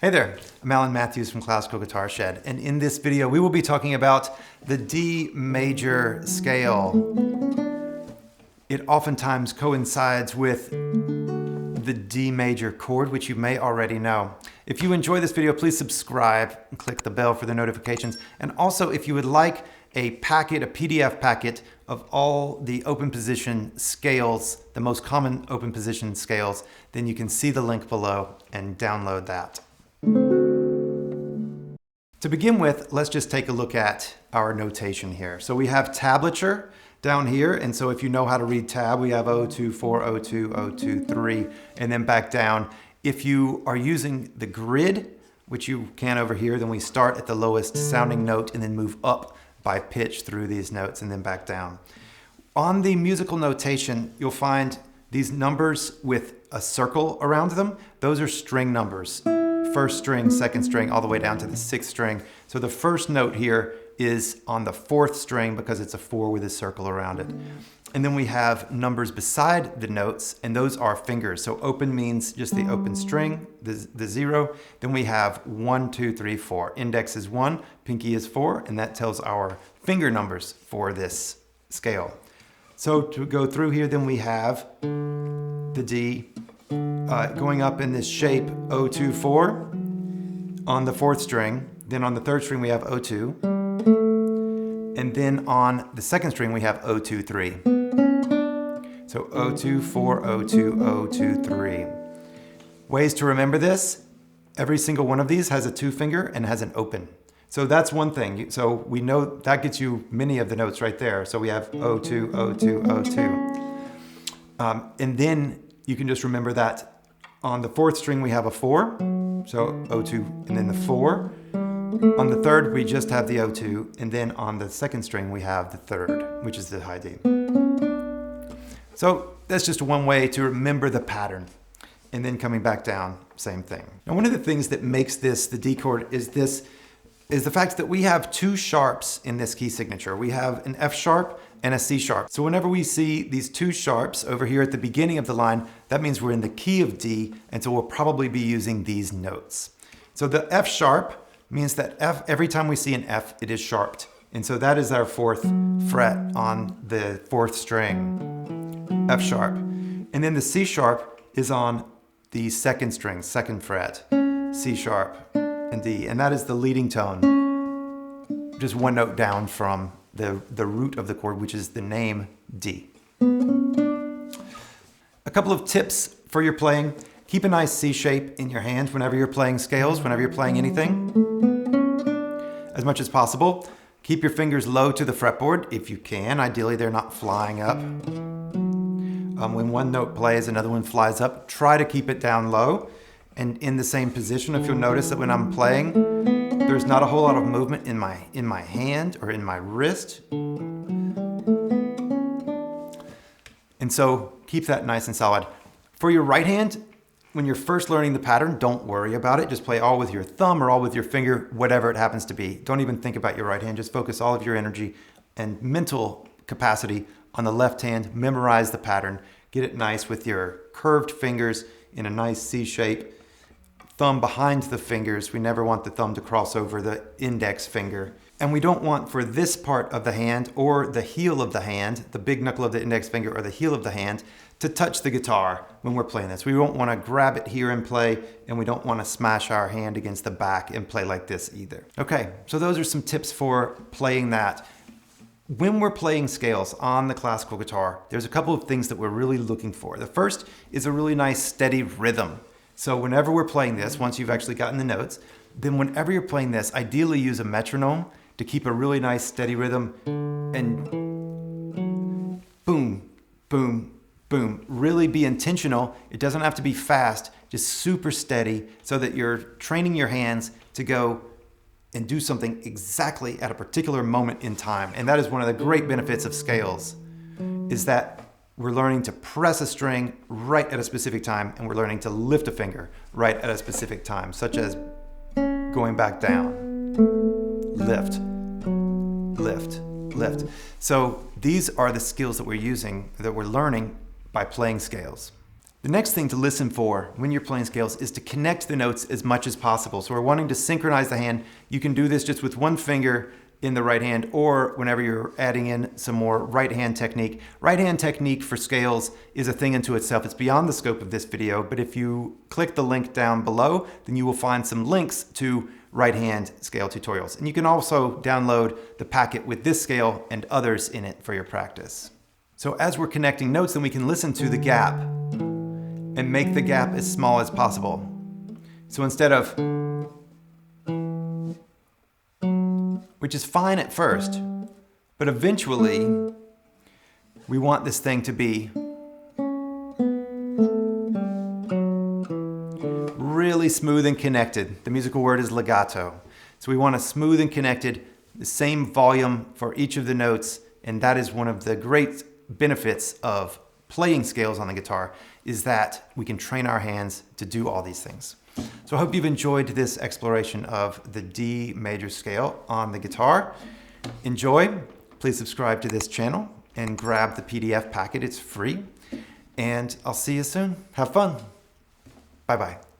Hey there, I'm Alan Matthews from Classical Guitar Shed, and in this video we will be talking about the D major scale. It oftentimes coincides with the D major chord, which you may already know. If you enjoy this video, please subscribe and click the bell for the notifications. And also, if you would like a PDF packet of all the open position scales, the most common open position scales, then you can see the link below and download that. To begin with, let's just take a look at our notation here. So we have tablature down here, and so if you know how to read tab, we have 0, 2, 4, 0, 2, 0, 2, 3, and then back down. If you are using the grid, which you can over here, then we start at the lowest sounding note and then move up by pitch through these notes and then back down. On the musical notation, you'll find these numbers with a circle around them. Those are string numbers. First string, second string, all the way down to the sixth string. So the first note here is on the fourth string because it's a 4 with a circle around it. And then we have numbers beside the notes, and those are fingers. So open means just the open string, the 0. Then we have 1, 2, 3, 4. Index is 1, pinky is 4, and that tells our finger numbers for this scale. So to go through here, then we have the D going up in this shape 0, 2, 4 on the fourth string. Then on the third string we have 0, 2. And then on the second string we have 0, 2, 3. So 0, 2, 4, 0, 2, 0, 2, 3. Ways to remember this: every single one of these has a 2 finger and has an open. So that's one thing. So we know that gets you many of the notes right there. So we have 0, 2, 0, 2, 0, 2. And then you can just remember that on the fourth string we have a 4. So 0, 2, and then the 4. On the third, we just have the 0, 2, and then on the second string, we have the third, which is the high D. So that's just one way to remember the pattern. And then coming back down, same thing. Now, one of the things that makes this the D chord is the fact that we have 2 sharps in this key signature. We have an F sharp and a C sharp. So whenever we see these 2 sharps over here at the beginning of the line, that means we're in the key of D, and so we'll probably be using these notes. So the F sharp means that F, every time we see an F, it is sharped. And so that is our 4th fret on the 4th string, F sharp. And then the C sharp is on the 2nd string, 2nd fret, C sharp and D. And that is the leading tone, just one note down from the root of the chord, which is the name D. A couple of tips for your playing. Keep a nice C shape in your hand whenever you're playing scales, whenever you're playing anything, as much as possible. Keep your fingers low to the fretboard if you can. Ideally, they're not flying up. When one note plays, another one flies up. Try to keep it down low and in the same position. If you'll notice that when I'm playing, there's not a whole lot of movement in my hand or in my wrist. And so keep that nice and solid. For your right hand, when you're first learning the pattern, don't worry about it. Just play all with your thumb or all with your finger, whatever it happens to be. Don't even think about your right hand. Just focus all of your energy and mental capacity on the left hand. Memorize the pattern. Get it nice with your curved fingers in a nice C shape. Thumb behind the fingers. We never want the thumb to cross over the index finger. And we don't want for this part of the hand or the heel of the hand, the big knuckle of the index finger or the heel of the hand, to touch the guitar when we're playing this. We don't want to grab it here and play, and we don't want to smash our hand against the back and play like this either. Okay, so those are some tips for playing that. When we're playing scales on the classical guitar, there's a couple of things that we're really looking for. The first is a really nice steady rhythm. So whenever we're playing this, once you've actually gotten the notes, then whenever you're playing this, ideally use a metronome to keep a really nice steady rhythm, and boom, boom, boom. Really be intentional. It doesn't have to be fast, just super steady so that you're training your hands to go and do something exactly at a particular moment in time. And that is one of the great benefits of scales, is that we're learning to press a string right at a specific time, and we're learning to lift a finger right at a specific time, such as going back down, lift, lift, lift. So these are the skills that we're using, that we're learning by playing scales. The next thing to listen for when you're playing scales is to connect the notes as much as possible. So we're wanting to synchronize the hand. You can do this just with one finger in the right hand, or whenever you're adding in some more right hand technique. Right hand technique for scales is a thing unto itself. It's beyond the scope of this video, but if you click the link down below, then you will find some links to right hand scale tutorials. And you can also download the packet with this scale and others in it for your practice. So as we're connecting notes, then we can listen to the gap and make the gap as small as possible. So instead of, which is fine at first, but eventually we want this thing to be really smooth and connected. The musical word is legato. So we want a smooth and connected, the same volume for each of the notes, and that is one of the great benefits of playing scales on the guitar, is that we can train our hands to do all these things. So I hope you've enjoyed this exploration of the D major scale on the guitar. Enjoy. Please subscribe to this channel and grab the PDF packet. It's free. And I'll see you soon. Have fun. Bye-bye.